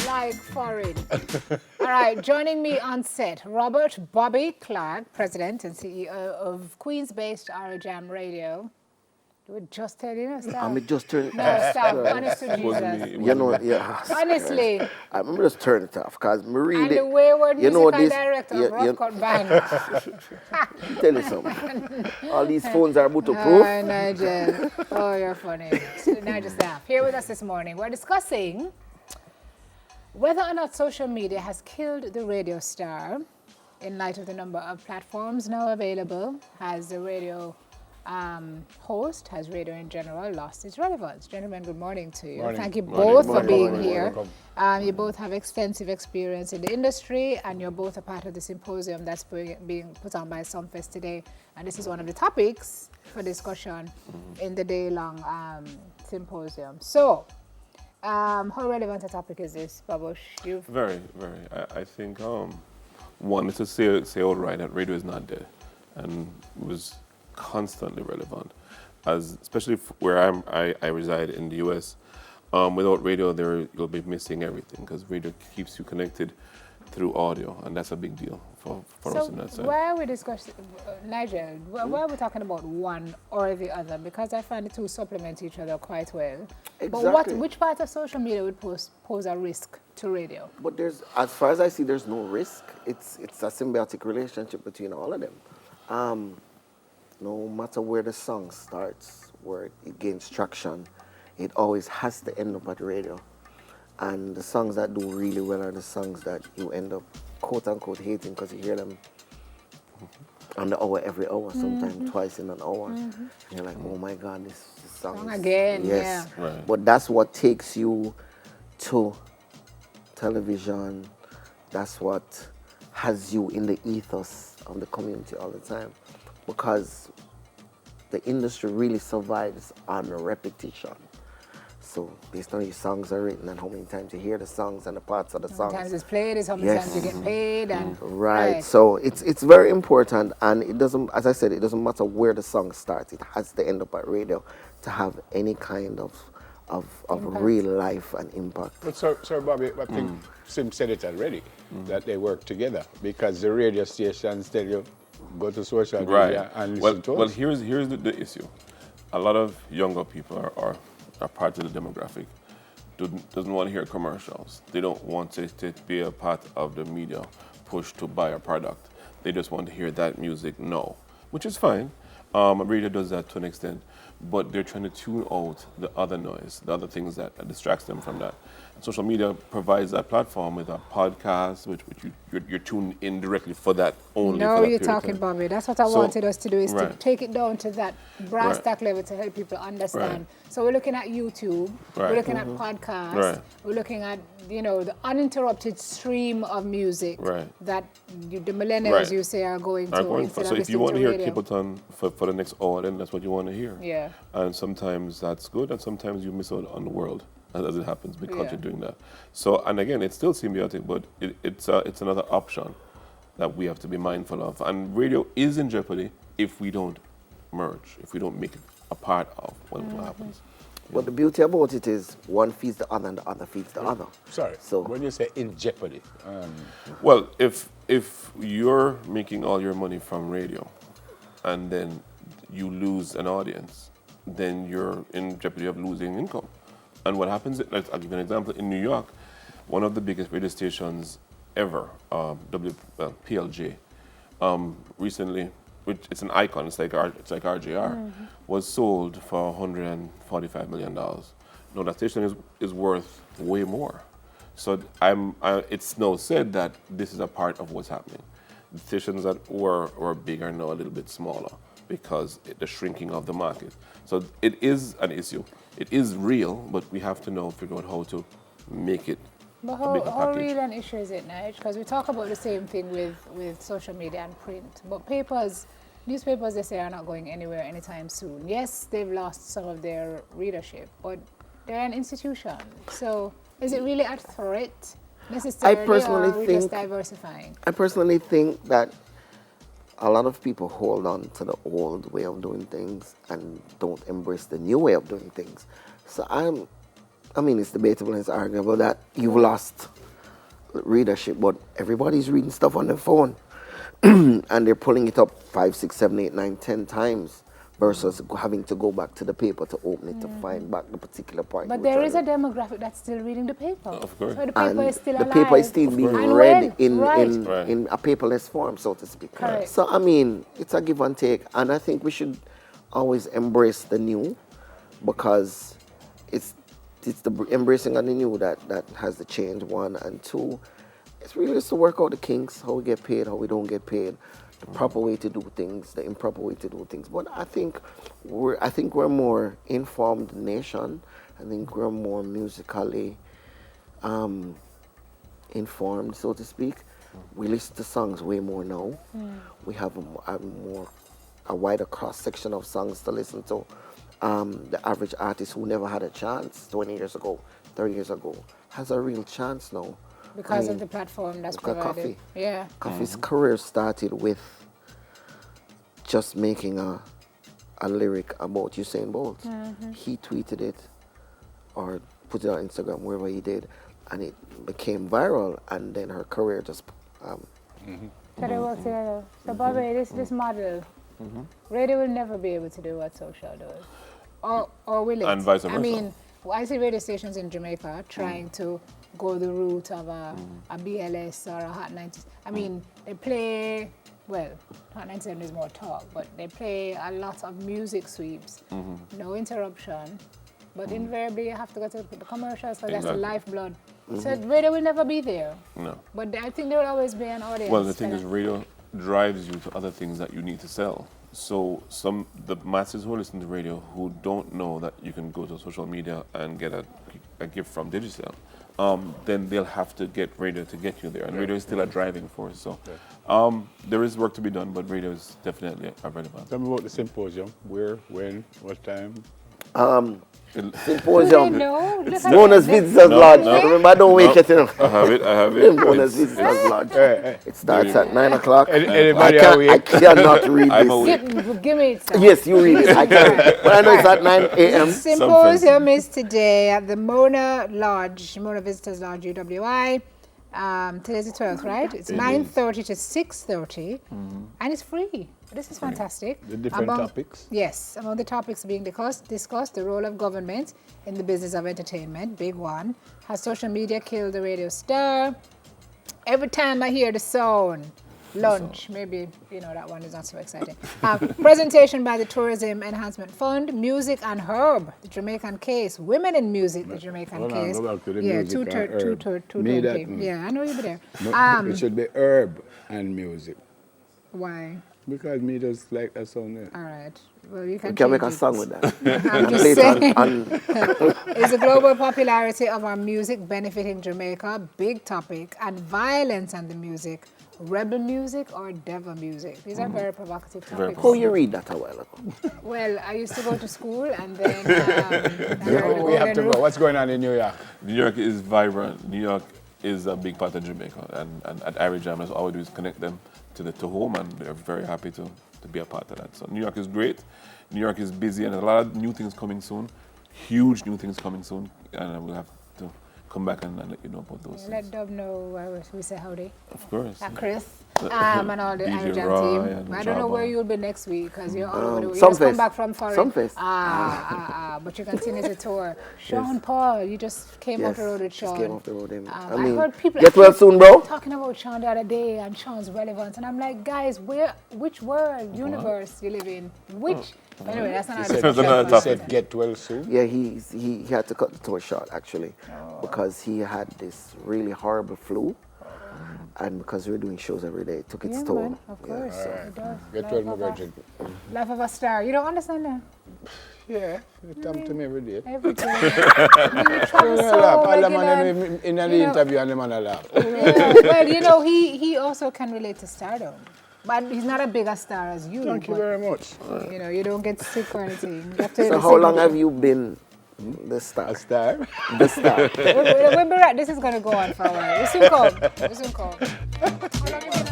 like foreign. All right, joining me on set, Robert Bobby Clark, President and CEO of Queens-based RJAM Radio. We're just telling you, stop. I'm just turn it No, off. stop. Honest to It wasn't Jesus. me. It You wasn't know, me. yeah. Honestly. I remember just turn it off because me read And it. the wayward you know musical this, director of Rough Cut Band. tell you something. All these phones are bulletproof. Oh, Nigel. Oh, you're funny. Nigel staff. Here with us this morning, we're discussing whether or not social media has killed the radio star in light of the number of platforms now available. Has the radio host, has radio in general lost its relevance? Gentlemen, good morning to you. Morning. Thank you Morning. both for Morning. being Morning. here. Welcome. You both have extensive experience in the industry, and you're both a part of the symposium that's being put on by Sumfest today. And this is one of the topics for discussion in the day-long symposium. So, how relevant a topic is this, Babush? Very, very. I think one is to say outright that radio is not dead, and was constantly relevant, as especially where I reside in the U.S. Without radio, you'll be missing everything because radio keeps you connected through audio, and that's a big deal for us in that So side. why are we discussing, Nigel, why are we talking about one or the other? Because I find the two supplement each other quite well. Exactly. But which part of social media would pose a risk to radio? But there's, as far as I see, there's no risk. It's a symbiotic relationship between all of them. No matter where the song starts, where it gains traction, it always has to end up at the radio. And the songs that do really well are the songs that you end up quote unquote hating because you hear them on the hour every hour, sometimes twice in an hour. And you're like, oh my God, this song Song is, again, yes. yeah. Right. But that's what takes you to television. That's what has you in the ethos of the community all the time. Because the industry really survives on repetition. So based on how your songs are written and how many times you hear the songs and the parts of the songs. Sometimes it's played, it's how many Yes. times you get paid. And Right. So it's very important, and it doesn't, as I said, it doesn't matter where the song starts. It has to end up at radio to have any kind of real life and impact. But Sir Bobby, I think Sim said it already, that they work together because the radio stations tell you, go to social media and listen to us. Well, here's the issue. A lot of younger people are part of the demographic. Doesn't want to hear commercials. They don't want to be a part of the media push to buy a product. They just want to hear that music now, which is fine. Radio does that to an extent, but they're trying to tune out the other noise, the other things that distracts them from that. And social media provides that platform with a podcast, which you're tuned in directly for that only. no, for that you're period of talking, time. Bobby. That's what I So- wanted us to do, is to right. take it down to that brass Right. tack level to help people understand. Right. So we're looking at YouTube, we're Right. looking at podcasts, Right. we're looking at, the uninterrupted stream of music Right. that the millennials, Right. you say, are going to Are going instead for. So of if you listening want to hear radio. Capleton for the next hour, then that's what you want to hear. Yeah. And sometimes that's good, and sometimes you miss out on the world as it happens because Yeah. you're doing that. So, and again, it's still symbiotic, but it's another option that we have to be mindful of. And radio is in jeopardy if we don't merge, if we don't make it a part of what happens. But the beauty about it is one feeds the other and the other feeds the other. Sorry, So when you say in jeopardy, Well, if you're making all your money from radio, and then you lose an audience, then you're in jeopardy of losing income. And what happens? I'll give you an example. In New York, one of the biggest radio stations ever, PLJ, recently, which it's an icon. It's like RJR, was sold for $145 million. No, that station is worth way more. So it's now said that this is a part of what's happening. The stations that were big are now a little bit smaller because the shrinking of the market. So it is an issue. It is real, but we have to know, figure out how to make it But a bigger how package. real an issue is it, Nige? Because we talk about the same thing with social media and print. But newspapers, they say, are not going anywhere anytime soon. Yes, they've lost some of their readership, but they're an institution. So is it really at threat necessarily, personally or are we just think- diversifying? I personally think that a lot of people hold on to the old way of doing things and don't embrace the new way of doing things. So I mean, it's debatable and it's arguable that you've lost readership, but everybody's reading stuff on their phone. And they're pulling it up 5, 6, 7, 8, 9, 10 times versus having to go back to the paper to open it to find back the particular point. But there is a demographic that's still reading the paper. Of course. So the paper is still the alive. paper is still being And read well, in a paperless form, so to speak. Correct. So, I mean, it's a give and take. And I think we should always embrace the new, because it's the embracing of the new that has the change, one. And two, it's really just to work out the kinks, how we get paid, how we don't get paid, the proper way to do things, the improper way to do things. But I think we're a more informed nation. I think we're more musically informed, so to speak. We listen to songs way more now. We have a wider cross section of songs to listen to. The average artist who never had a chance 20 years ago, 30 years ago, has a real chance now. Because of the platform that's provided. Coffee. Yeah. Coffee's career started with just making a lyric about Usain Bolt. He tweeted it or put it on Instagram, wherever he did, and it became viral, and then her career just... So they work together. So Bobby, this model, radio will never be able to do what social does. Or will it? And vice versa. I mean, I see radio stations in Jamaica trying to go the route of a BLS or a Hot 90s. I mean, they play, well, Hot 97 is more talk, but they play a lot of music sweeps, no interruption, but invariably you have to go to the commercials, so that's the lifeblood. So radio will never be there. No. But I think there will always be an audience. Well, the thing is, radio drives you to other things that you need to sell. So the masses who listen to radio who don't know that you can go to social media and get a gift from Digicel, then they'll have to get radio to get you there. And radio is still a driving force. So there is work to be done, but radio is definitely relevant. Tell me about the symposium. Where, when, what time? Symposium. No, It's known as Visitors Lodge. Remember, don't wake it up. I have it. Known as Visitors Lodge. It starts at 9 o'clock. Anybody I cannot read this. give me it, sir. Yes, you read it. I can. But I know it's at 9 a.m. Symposium is today at the Mona Lodge, Mona Visitors Lodge, UWI. Today's the 12th, right? It's 9:30 to 6:30, and it's free. This is fantastic. The different topics? Yes, among the topics being discussed, the role of government in the business of entertainment, big one. Has social media killed the radio star? Every time I hear the sound, lunch, maybe, that one is not so exciting. Presentation by the Tourism Enhancement Fund, music and herb, the Jamaican case, women in music, the Jamaican case. Go back to the yeah, music and herb. 2:20. Yeah, I know you'll be there. No, it should be herb and music. Why? Because me just like that song there. All right. Well, you can We can make change a it. song with that. I'm just saying. Is the global popularity of our music benefiting Jamaica? Big topic. And violence and the music. Rebel music or devil music? These are very provocative topics. Oh, you read that a while ago. Well, I used to go to school and then... We have to go. What's going on in New York? New York is vibrant. New York is a big part of Jamaica, and at Irie Jam, that's all we do is connect them to home, and they're very happy to be a part of that. So New York is great. New York is busy, and a lot of new things coming soon. Huge new things coming soon, and we'll have to come back and let you know about those Let things. Dub know we say howdy. Of course. Chris and all the DJ Irie Jam Roy team. and I don't know Jabba. where you'll be next week because you're all over the way. You Some just come fest. back from foreign. Some fest. But you continue to tour. Sean Paul, you just came off the road with Sean. Just came off the road. I heard people get well soon, bro. talking about Sean the other day and Sean's relevance, and I'm like, guys, which world, universe you live in? Which? Anyway, that's not That's another He topic. said get well soon. Yeah, he had to cut the tour short actually, because he had this really horrible flu, and because we were doing shows every day, it took its Yeah, toll. man, of course. It does. Get well, my virgin. Life of a star. You don't understand that? Yeah, you talk to me every day. Every day. You travel so All the regular. man in an interview and the man a laugh. Yeah, well, he also can relate to stardom. But he's not a bigger star as you. Thank you but, very much. you don't get sick or anything. You have to So how long have you been the star? A star? The star. We'll be right. This is going to go on for a while. We'll soon come. How long have you been